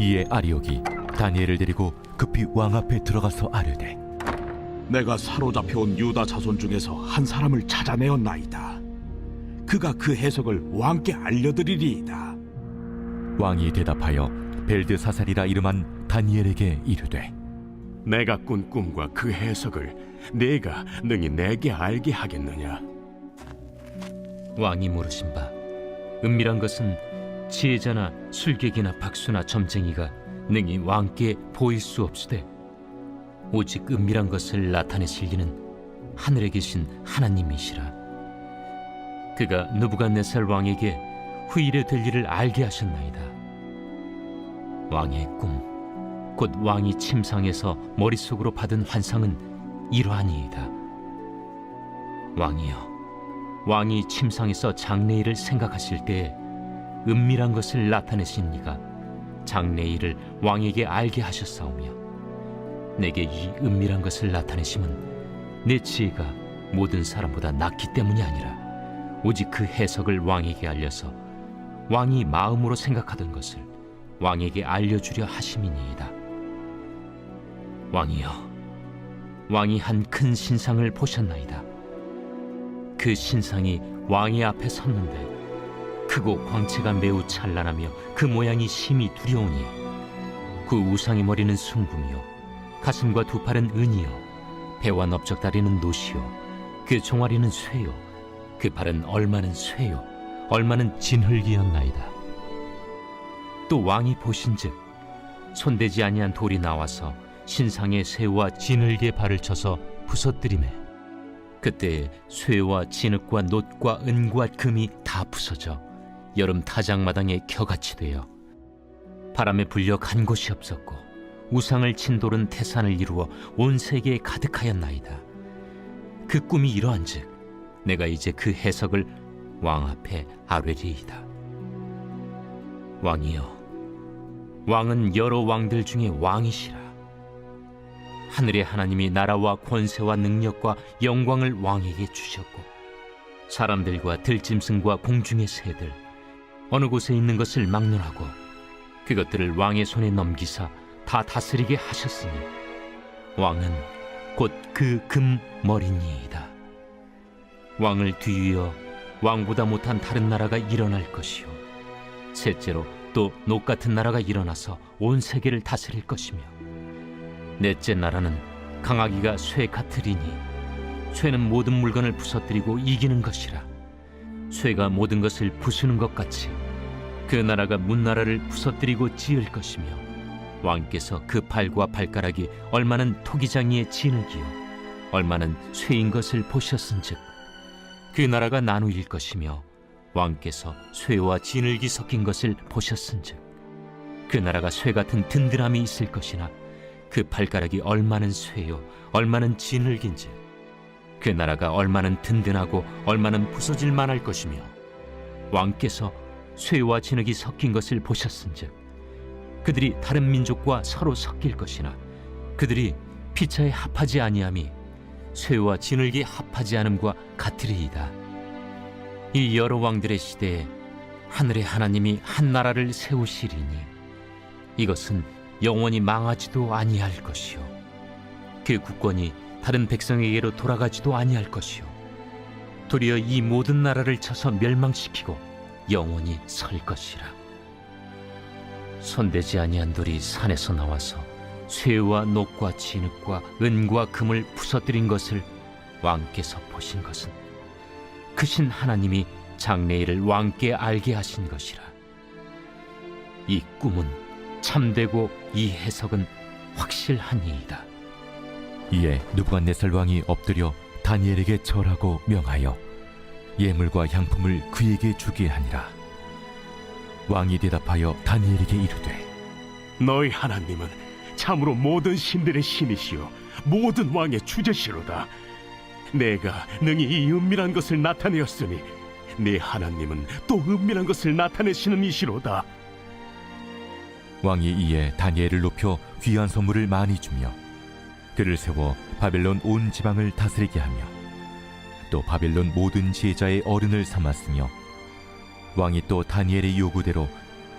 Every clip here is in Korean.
이에 아리옥이 다니엘을 데리고 급히 왕 앞에 들어가서 아뢰되, 내가 사로잡혀온 유다 자손 중에서 한 사람을 찾아내었나이다. 그가 그 해석을 왕께 알려드리리이다. 왕이 대답하여 벨드사살이라 이름한 다니엘에게 이르되, 내가 꾼 꿈과 그 해석을 네가 능히 내게 알게 하겠느냐? 왕이 물으신 바, 은밀한 것은 지혜자나 술객이나 박수나 점쟁이가 능히 왕께 보일 수 없으되 오직 은밀한 것을 나타내실 이는 하늘에 계신 하나님이시라. 그가 느부갓네살 왕에게 후일에 될 일을 알게 하셨나이다. 왕의 꿈, 곧 왕이 침상에서 머릿속으로 받은 환상은 이러하니이다. 왕이여, 왕이 침상에서 장래일을 생각하실 때에 은밀한 것을 나타내신 이가 장래일을 왕에게 알게 하셨사오며, 내게 이 은밀한 것을 나타내심은 내 지혜가 모든 사람보다 낮기 때문이 아니라 오직 그 해석을 왕에게 알려서 왕이 마음으로 생각하던 것을 왕에게 알려주려 하심이니이다. 왕이여, 왕이 한 큰 신상을 보셨나이다. 그 신상이 왕의 앞에 섰는데 크고 광채가 매우 찬란하며 그 모양이 심히 두려우니 그 우상의 머리는 순금이요 가슴과 두 팔은 은이요 배와 넓적다리는 노시요 그 종아리는 쇠요 그 발은 얼마는 쇠요 얼마는 진흙이었나이다. 또 왕이 보신즉 손대지 아니한 돌이 나와서 신상의 쇠와 진흙의 발을 쳐서 부서뜨리매 그때 쇠와 진흙과 놋과 은과 금이 다 부서져 여름 타작마당에 겨같이 되어 바람에 불려 간 곳이 없었고 우상을 친 돌은 태산을 이루어 온 세계에 가득하였나이다. 그 꿈이 이러한즉 내가 이제 그 해석을 왕 앞에 아뢰리이다. 왕이여, 왕은 여러 왕들 중에 왕이시라. 하늘의 하나님이 나라와 권세와 능력과 영광을 왕에게 주셨고 사람들과 들짐승과 공중의 새들 어느 곳에 있는 것을 막론하고 그것들을 왕의 손에 넘기사 다 다스리게 하셨으니 왕은 곧 그 금머리니이다. 왕을 뒤이어 왕보다 못한 다른 나라가 일어날 것이요 셋째로 또 녹 같은 나라가 일어나서 온 세계를 다스릴 것이며 넷째 나라는 강하기가 쇠 같으리니 쇠는 모든 물건을 부서뜨리고 이기는 것이라. 쇠가 모든 것을 부수는 것 같이 그 나라가 문나라를 부서뜨리고 지을 것이며 왕께서 그 팔과 발가락이 얼마는 토기장이의 진흙이요 얼마는 쇠인 것을 보셨은즉 그 나라가 나누일 것이며 왕께서 쇠와 진흙이 섞인 것을 보셨은즉 그 나라가 쇠 같은 든든함이 있을 것이나 그 발가락이 얼마는 쇠요 얼마는 진흙인지 그 나라가 얼마는 든든하고 얼마는 부서질 만할 것이며 왕께서 쇠와 진흙이 섞인 것을 보셨은즉 그들이 다른 민족과 서로 섞일 것이나 그들이 피차에 합하지 아니함이 쇠와 진흙이 합하지 않음과 같으리이다. 이 여러 왕들의 시대에 하늘의 하나님이 한 나라를 세우시리니 이것은 영원히 망하지도 아니할 것이요 그 국권이 다른 백성에게로 돌아가지도 아니할 것이요 도리어 이 모든 나라를 쳐서 멸망시키고 영원히 설 것이라. 손대지 아니한 돌이 산에서 나와서 쇠와 녹과 진흙과 은과 금을 부서뜨린 것을 왕께서 보신 것은 크신 하나님이 장래일을 왕께 알게 하신 것이라. 이 꿈은 참되고 이 해석은 확실하니이다. 이에 느부갓네살 왕이 엎드려 다니엘에게 절하고 명하여 예물과 향품을 그에게 주게 하니라. 왕이 대답하여 다니엘에게 이르되, 너희 하나님은 참으로 모든 신들의 신이시요 모든 왕의 주제시로다. 내가 능히 이 은밀한 것을 나타내었으니 네 하나님은 또 은밀한 것을 나타내시는 이시로다. 왕이 이에 다니엘을 높여 귀한 선물을 많이 주며 그를 세워 바벨론 온 지방을 다스리게 하며 또 바벨론 모든 지혜자의 어른을 삼았으며 왕이 또 다니엘의 요구대로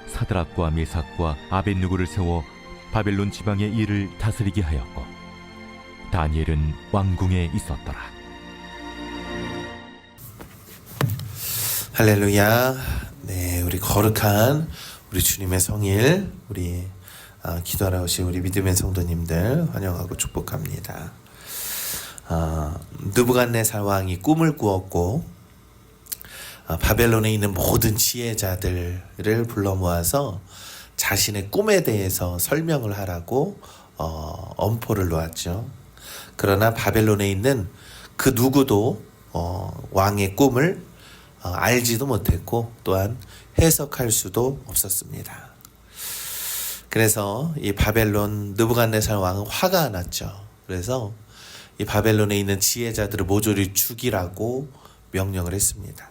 사드락과 메삭과 아벳누고를 세워 바벨론 지방의 일을 다스리게 하였고 다니엘은 왕궁에 있었더라. 할렐루야. 네, 우리 거룩한 우리 주님의 성일, 우리 기도하러 오신 우리 믿음의 성도님들 환영하고 축복합니다. 느부갓네살 왕이 꿈을 꾸었고 바벨론에 있는 모든 지혜자들을 불러 모아서 자신의 꿈에 대해서 설명을 하라고 엄포를 놓았죠. 그러나 바벨론에 있는 그 누구도 왕의 꿈을 알지도 못했고 또한 해석할 수도 없었습니다. 그래서 이 바벨론 느부갓네살 왕은 화가 났죠. 그래서 이 바벨론에 있는 지혜자들을 모조리 죽이라고 명령을 했습니다.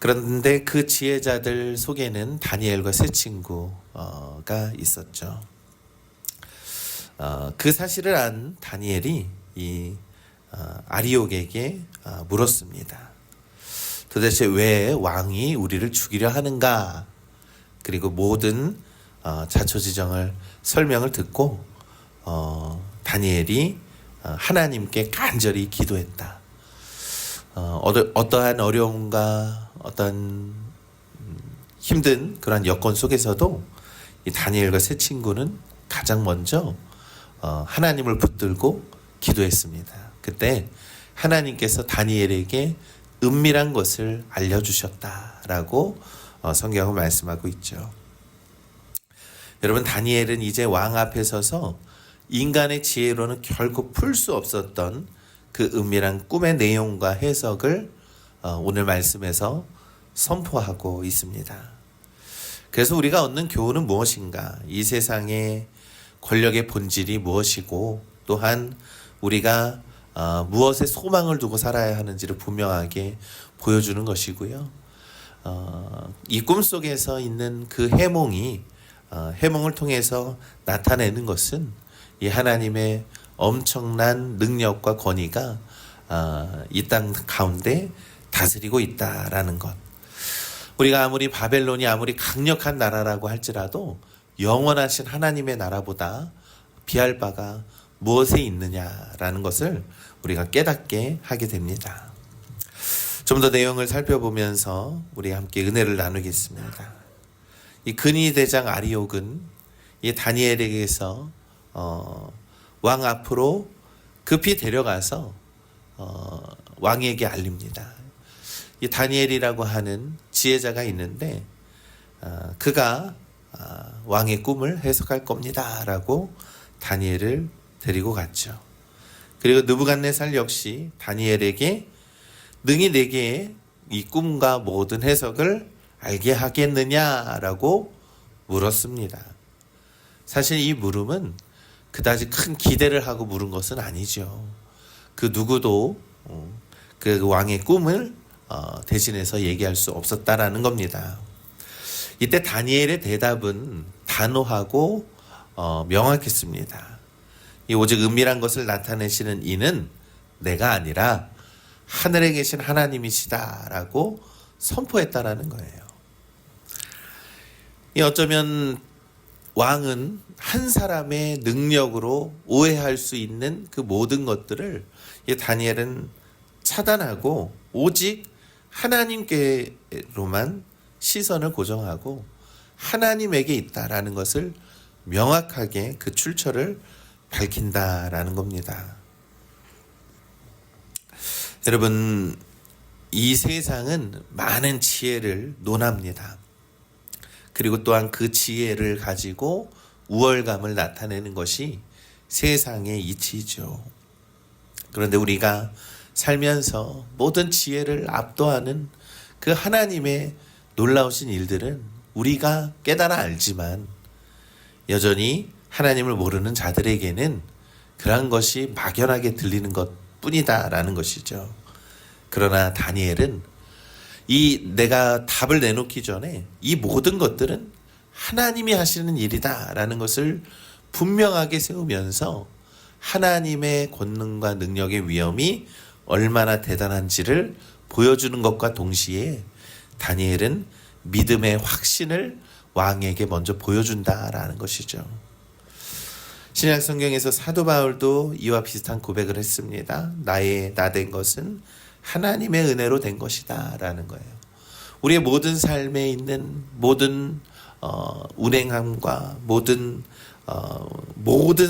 그런데 그 지혜자들 속에는 다니엘과 세 친구가 있었죠. 그 사실을 안 다니엘이 이 아리옥에게 물었습니다. 도대체 왜 왕이 우리를 죽이려 하는가? 그리고 모든 자초지정을 설명을 듣고 다니엘이 하나님께 간절히 기도했다. 어떠한 어려움과 어떤 힘든 그런 여건 속에서도 이 다니엘과 세 친구는 가장 먼저 하나님을 붙들고 기도했습니다. 그때 하나님께서 다니엘에게 은밀한 것을 알려주셨다라고 성경은 말씀하고 있죠. 여러분, 다니엘은 이제 왕 앞에 서서 인간의 지혜로는 결코 풀 수 없었던 그 은밀한 꿈의 내용과 해석을 오늘 말씀에서 선포하고 있습니다. 그래서 우리가 얻는 교훈은 무엇인가? 이 세상의 권력의 본질이 무엇이고 또한 우리가 무엇에 소망을 두고 살아야 하는지를 분명하게 보여주는 것이고요. 이 꿈속에서 있는 그 해몽이 해몽을 통해서 나타내는 것은 이 하나님의 엄청난 능력과 권위가 이 땅 가운데 다스리고 있다라는 것. 우리가 아무리 바벨론이 아무리 강력한 나라라고 할지라도 영원하신 하나님의 나라보다 비할 바가 무엇에 있느냐라는 것을 우리가 깨닫게 하게 됩니다. 좀 더 내용을 살펴보면서 우리 함께 은혜를 나누겠습니다. 이 근위대장 아리옥은 이 다니엘에게서 왕 앞으로 급히 데려가서 왕에게 알립니다. 이 다니엘이라고 하는 지혜자가 있는데 그가 왕의 꿈을 해석할 겁니다라고 다니엘을 데리고 갔죠. 그리고 느부갓네살 역시 다니엘에게 능히 내게 이 꿈과 모든 해석을 알게 하겠느냐라고 물었습니다. 사실 이 물음은 그다지 큰 기대를 하고 물은 것은 아니죠. 그 누구도 그 왕의 꿈을 대신해서 얘기할 수 없었다라는 겁니다. 이때 다니엘의 대답은 단호하고 명확했습니다. 이 오직 은밀한 것을 나타내시는 이는 내가 아니라 하늘에 계신 하나님이시다라고 선포했다라는 거예요. 이 어쩌면 왕은 한 사람의 능력으로 오해할 수 있는 그 모든 것들을 이 다니엘은 차단하고 오직 하나님께로만 시선을 고정하고 하나님에게 있다라는 것을 명확하게 그 출처를 밝힌다라는 겁니다. 여러분, 이 세상은 많은 지혜를 논합니다. 그리고 또한 그 지혜를 가지고 우월감을 나타내는 것이 세상의 이치죠. 그런데 우리가 살면서 모든 지혜를 압도하는 그 하나님의 놀라우신 일들은 우리가 깨달아 알지만 여전히 하나님을 모르는 자들에게는 그러한 것이 막연하게 들리는 것 뿐이다라는 것이죠. 그러나 다니엘은 내가 답을 내놓기 전에 이 모든 것들은 하나님이 하시는 일이다라는 것을 분명하게 세우면서 하나님의 권능과 능력의 위엄이 얼마나 대단한지를 보여주는 것과 동시에 다니엘은 믿음의 확신을 왕에게 먼저 보여준다라는 것이죠. 신약 성경에서 사도 바울도 이와 비슷한 고백을 했습니다. 나의 나된 것은 하나님의 은혜로 된 것이다 라는 거예요. 우리의 모든 삶에 있는 모든 운행함과 모든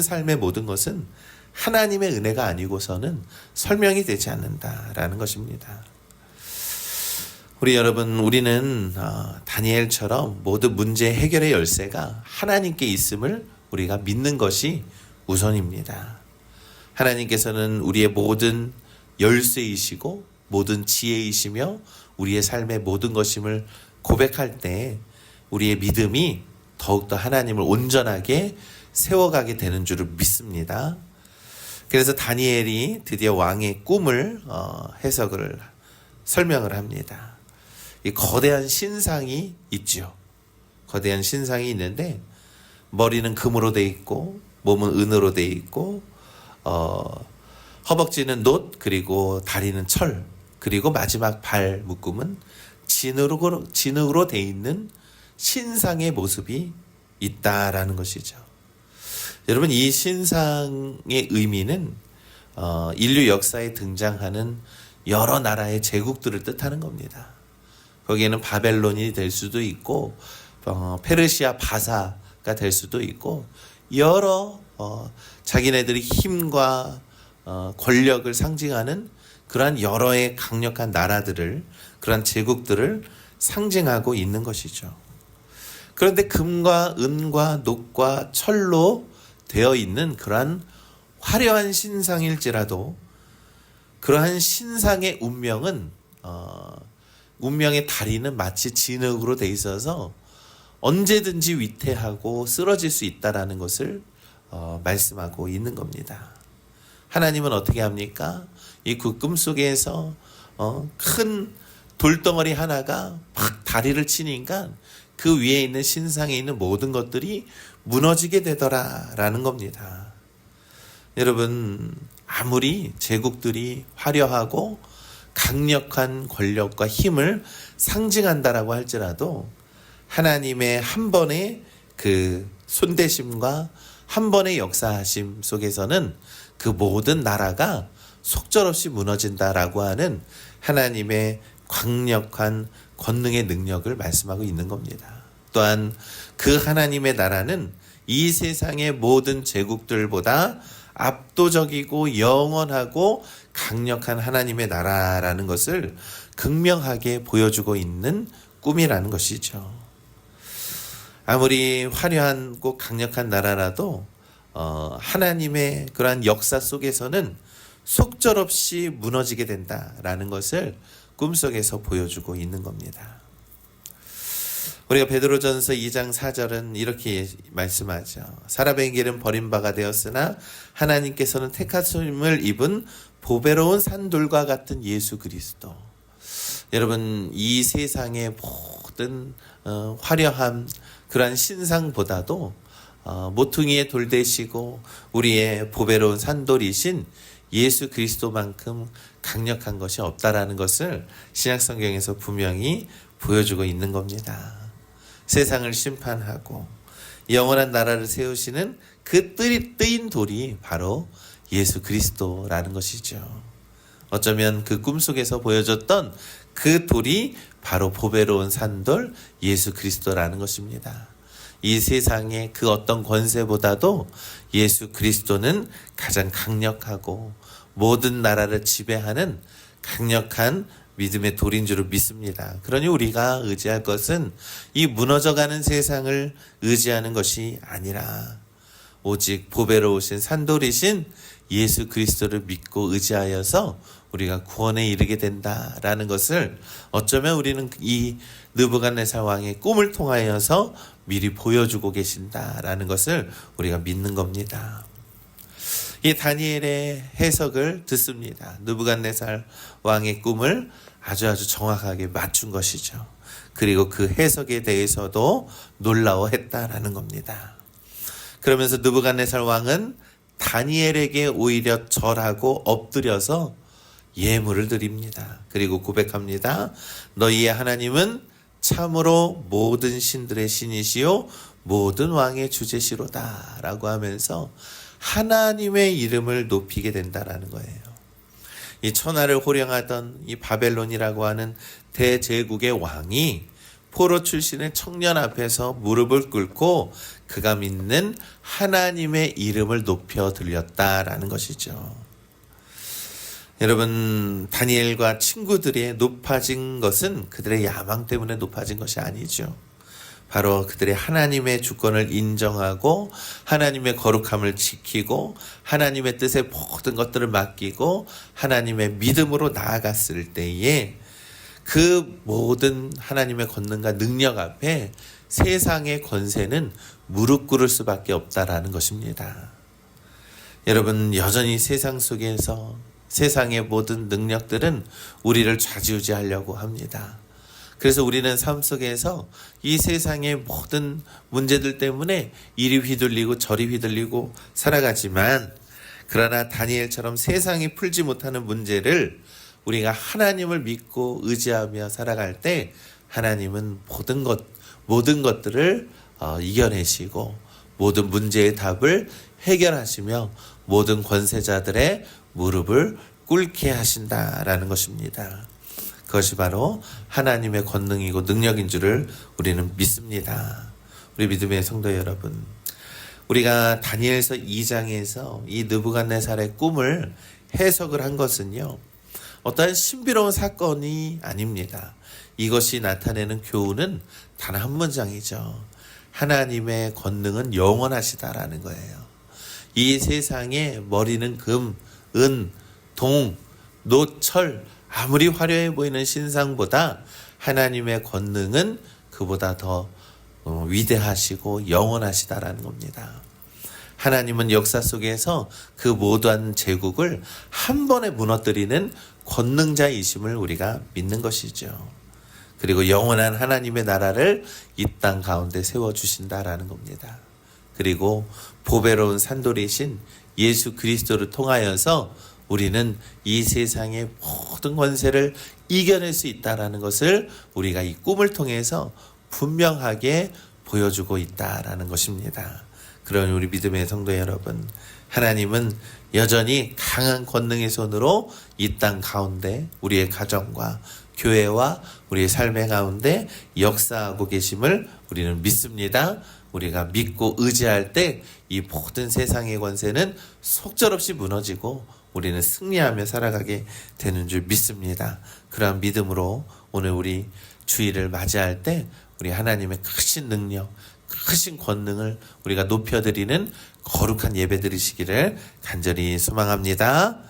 삶의 모든 것은 하나님의 은혜가 아니고서는 설명이 되지 않는다라는 것입니다. 우리 여러분, 우리는 다니엘처럼 모든 문제 해결의 열쇠가 하나님께 있음을 우리가 믿는 것이 우선입니다. 하나님께서는 우리의 모든 열쇠이시고 모든 지혜이시며 우리의 삶의 모든 것임을 고백할 때 우리의 믿음이 더욱더 하나님을 온전하게 세워가게 되는 줄을 믿습니다. 그래서 다니엘이 드디어 왕의 꿈을 설명을 합니다. 이 거대한 신상이 있죠. 거대한 신상이 있는데 머리는 금으로 돼 있고 몸은 은으로 돼 있고 허벅지는 놋, 그리고 다리는 철, 그리고 마지막 발 묶음은 진흙으로 돼 있는 신상의 모습이 있다라는 것이죠. 여러분, 이 신상의 의미는 인류 역사에 등장하는 여러 나라의 제국들을 뜻하는 겁니다. 거기에는 바벨론이 될 수도 있고 페르시아 바사가 될 수도 있고 여러 자기네들의 힘과 권력을 상징하는 그러한 여러의 강력한 나라들을, 그러한 제국들을 상징하고 있는 것이죠. 그런데 금과 은과 녹과 철로 되어 있는 그러한 화려한 신상일지라도 그러한 신상의 운명의 다리는 마치 진흙으로 돼 있어서 언제든지 위태하고 쓰러질 수 있다라는 것을 말씀하고 있는 겁니다. 하나님은 어떻게 합니까? 이 꿈 속에서 큰 돌덩어리 하나가 막 다리를 치니까 그 위에 있는 신상에 있는 모든 것들이 무너지게 되더라라는 겁니다. 여러분, 아무리 제국들이 화려하고 강력한 권력과 힘을 상징한다라고 할지라도 하나님의 한 번의 그 손대심과 한 번의 역사하심 속에서는 그 모든 나라가 속절없이 무너진다라고 하는 하나님의 강력한 권능의 능력을 말씀하고 있는 겁니다. 또한 그 하나님의 나라는 이 세상의 모든 제국들보다 압도적이고 영원하고 강력한 하나님의 나라라는 것을 극명하게 보여주고 있는 꿈이라는 것이죠. 아무리 화려하고 강력한 나라라도 하나님의 그러한 역사 속에서는 속절없이 무너지게 된다라는 것을 꿈속에서 보여주고 있는 겁니다. 우리가 베드로전서 2장 4절은 이렇게 말씀하죠. 사람의 길은 버림바가 되었으나 하나님께서는 택하심을 입은 보배로운 산돌과 같은 예수 그리스도. 여러분, 이 세상의 모든 화려한 그러한 신상보다도 모퉁이의 돌 되시고 우리의 보배로운 산돌이신 예수 그리스도만큼 강력한 것이 없다라는 것을 신약 성경에서 분명히 보여주고 있는 겁니다. 세상을 심판하고 영원한 나라를 세우시는 그 뜨인 돌이 바로 예수 그리스도라는 것이죠. 어쩌면 그 꿈속에서 보여줬던 그 돌이 바로 보배로운 산돌 예수 그리스도라는 것입니다. 이 세상의 그 어떤 권세보다도 예수 그리스도는 가장 강력하고 모든 나라를 지배하는 강력한 믿음의 돌인 줄을 믿습니다. 그러니 우리가 의지할 것은 이 무너져가는 세상을 의지하는 것이 아니라 오직 보배로우신 산돌이신 예수 그리스도를 믿고 의지하여서 우리가 구원에 이르게 된다라는 것을 어쩌면 우리는 이 느부갓네살 왕의 꿈을 통하여서 미리 보여주고 계신다라는 것을 우리가 믿는 겁니다. 이 다니엘의 해석을 듣습니다. 느부갓네살 왕의 꿈을 아주 정확하게 맞춘 것이죠. 그리고 그 해석에 대해서도 놀라워했다라는 겁니다. 그러면서 느부갓네살 왕은 다니엘에게 오히려 절하고 엎드려서 예물을 드립니다. 그리고 고백합니다. 너희의 하나님은 참으로 모든 신들의 신이시요 모든 왕의 주제시로다 라고 하면서 하나님의 이름을 높이게 된다라는 거예요. 이 천하를 호령하던 이 바벨론이라고 하는 대제국의 왕이 포로 출신의 청년 앞에서 무릎을 꿇고 그가 믿는 하나님의 이름을 높여 들렸다라는 것이죠. 여러분, 다니엘과 친구들이 높아진 것은 그들의 야망 때문에 높아진 것이 아니죠. 바로 그들의 하나님의 주권을 인정하고 하나님의 거룩함을 지키고 하나님의 뜻에 모든 것들을 맡기고 하나님의 믿음으로 나아갔을 때에 그 모든 하나님의 권능과 능력 앞에 세상의 권세는 무릎 꿇을 수밖에 없다라는 것입니다. 여러분, 여전히 세상 속에서 세상의 모든 능력들은 우리를 좌지우지하려고 합니다. 그래서 우리는 삶 속에서 이 세상의 모든 문제들 때문에 이리 휘둘리고 저리 휘둘리고 살아가지만, 그러나 다니엘처럼 세상이 풀지 못하는 문제를 우리가 하나님을 믿고 의지하며 살아갈 때 하나님은 모든 것들을 이겨내시고 모든 문제의 답을 해결하시며 모든 권세자들의 무릎을 꿇게 하신다라는 것입니다. 그것이 바로 하나님의 권능이고 능력인 줄을 우리는 믿습니다. 우리 믿음의 성도 여러분, 우리가 다니엘서 2장에서 이 느부갓네살의 꿈을 해석을 한 것은요, 어떠한 신비로운 사건이 아닙니다. 이것이 나타내는 교훈은 단 한 문장이죠. 하나님의 권능은 영원하시다라는 거예요. 이 세상에 머리는 금, 은, 동, 노, 철, 아무리 화려해 보이는 신상보다 하나님의 권능은 그보다 더 위대하시고 영원하시다라는 겁니다. 하나님은 역사 속에서 그 모든 제국을 한 번에 무너뜨리는 권능자이심을 우리가 믿는 것이죠. 그리고 영원한 하나님의 나라를 이 땅 가운데 세워주신다라는 겁니다. 그리고 보배로운 산돌이신 예수 그리스도를 통하여서 우리는 이 세상의 모든 권세를 이겨낼 수 있다라는 것을 우리가 이 꿈을 통해서 분명하게 보여주고 있다라는 것입니다. 그런 우리 믿음의 성도 여러분, 하나님은 여전히 강한 권능의 손으로 이 땅 가운데 우리의 가정과 교회와 우리의 삶의 가운데 역사하고 계심을 우리는 믿습니다. 우리가 믿고 의지할 때 이 모든 세상의 권세는 속절없이 무너지고 우리는 승리하며 살아가게 되는 줄 믿습니다. 그러한 믿음으로 오늘 우리 주일을 맞이할 때 우리 하나님의 크신 능력, 크신 권능을 우리가 높여드리는 거룩한 예배 드리시기를 간절히 소망합니다.